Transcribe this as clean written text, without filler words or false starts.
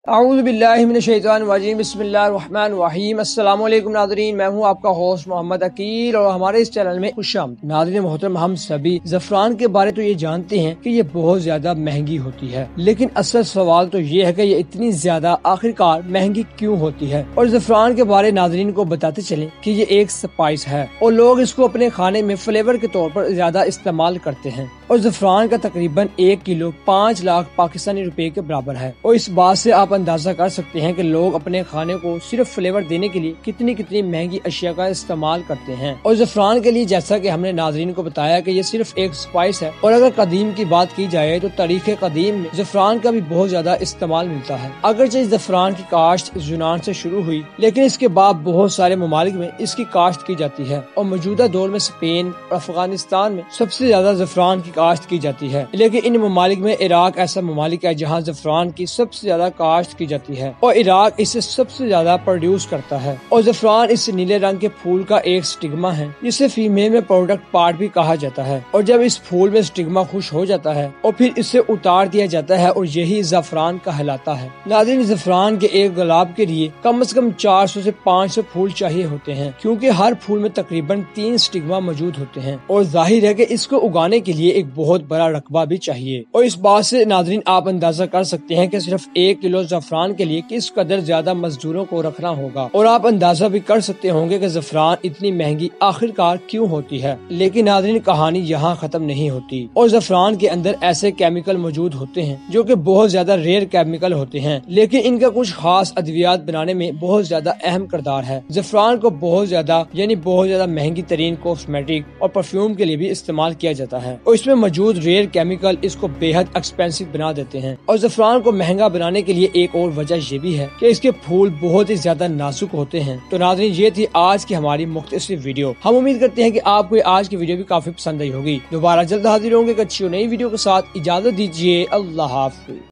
اعوذ باللہ من الشیطان الرجیم بسم اللہ الرحمن الرحیم السلام علیکم ناظرین، میں ہوں آپ کا ہوسٹ محمد عقیل اور ہمارے اس چینل میں خوش آمدید۔ ناظرین محترم، ہم سبھی زعفران کے بارے تو یہ جانتے ہیں کہ یہ بہت زیادہ مہنگی ہوتی ہے، لیکن اصل سوال تو یہ ہے کہ یہ اتنی زیادہ آخرکار مہنگی کیوں ہوتی ہے۔ اور زعفران کے بارے ناظرین کو بتاتے چلیں کہ یہ ایک سپائس ہے اور لوگ اس کو اپنے کھانے میں فلیور کے طور پر زیادہ استعمال کرتے ہیں، اور زعفران کا تقریباً 1 کلو 5 لاکھ پاکستانی روپے کے برابر ہے۔ اور اس بات سے آپ اندازہ کر سکتے ہیں کہ لوگ اپنے کھانے کو صرف فلیور دینے کے لیے کتنی مہنگی اشیاء کا استعمال کرتے ہیں۔ اور زعفران کے لیے جیسا کہ ہم نے ناظرین کو بتایا کہ یہ صرف ایک سپائس ہے، اور اگر قدیم کی بات کی جائے تو تاریخ قدیم میں زعفران کا بھی بہت زیادہ استعمال ملتا ہے۔ اگرچہ زعفران کی کاشت یونان سے شروع ہوئی، لیکن اس کے بعد بہت سارے ممالک میں اس کی کاشت کی جاتی ہے، اور موجودہ دور میں اسپین اور افغانستان میں سب سے زیادہ زعفران کی کاشت کی جاتی ہے۔ لیکن ان ممالک میں عراق ایسا ممالک ہے جہاں زعفران کی سب سے زیادہ کاشت کی جاتی ہے، اور عراق اسے سب سے زیادہ پروڈیوس کرتا ہے۔ اور زعفران اس نیلے رنگ کے پھول کا ایک سٹگما ہے جسے فیمیل میں پروڈکٹ پارٹ بھی کہا جاتا ہے، اور جب اس پھول میں سٹگما خوش ہو جاتا ہے اور پھر اسے اتار دیا جاتا ہے، اور یہی زعفران کہلاتا ہے۔ ناظرین، زعفران کے ایک گلاب کے لیے کم از کم 400 سے 500 پھول چاہیے ہوتے ہیں، کیونکہ ہر پھول میں تقریباً 3 سٹگما موجود ہوتے ہیں، اور ظاہر ہے کہ اس کو اگانے کے لیے ایک بہت بڑا رقبہ بھی چاہیے۔ اور اس بات سے ناظرین آپ اندازہ کر سکتے ہیں کہ صرف 1 کلو زعفران کے لیے کس قدر زیادہ مزدوروں کو رکھنا ہوگا، اور آپ اندازہ بھی کر سکتے ہوں گے کہ زعفران اتنی مہنگی آخرکار کیوں ہوتی ہے۔ لیکن ناظرین، کہانی یہاں ختم نہیں ہوتی، اور زعفران کے اندر ایسے کیمیکل موجود ہوتے ہیں جو کہ بہت زیادہ ریئر کیمیکل ہوتے ہیں، لیکن ان کا کچھ خاص ادویات بنانے میں بہت زیادہ اہم کردار ہے۔ زعفران کو بہت زیادہ مہنگی ترین کاسمیٹک اور پرفیوم کے لیے بھی استعمال کیا جاتا ہے، اور اس میں موجود ریئر کیمیکل اس کو بے حد ایکسپینسو بنا دیتے ہیں۔ اور زعفران کو مہنگا بنانے کے لیے ایک اور وجہ یہ بھی ہے کہ اس کے پھول بہت ہی زیادہ نازک ہوتے ہیں۔ تو ناظرین، یہ تھی آج کی ہماری مختصر ویڈیو۔ ہم امید کرتے ہیں کہ آپ کو آج کی ویڈیو بھی کافی پسند آئی ہوگی۔ دوبارہ جلد حاضر ہوں گے ایک اچھی اور نئی ویڈیو کے ساتھ۔ اجازت دیجیے، اللہ حافظ۔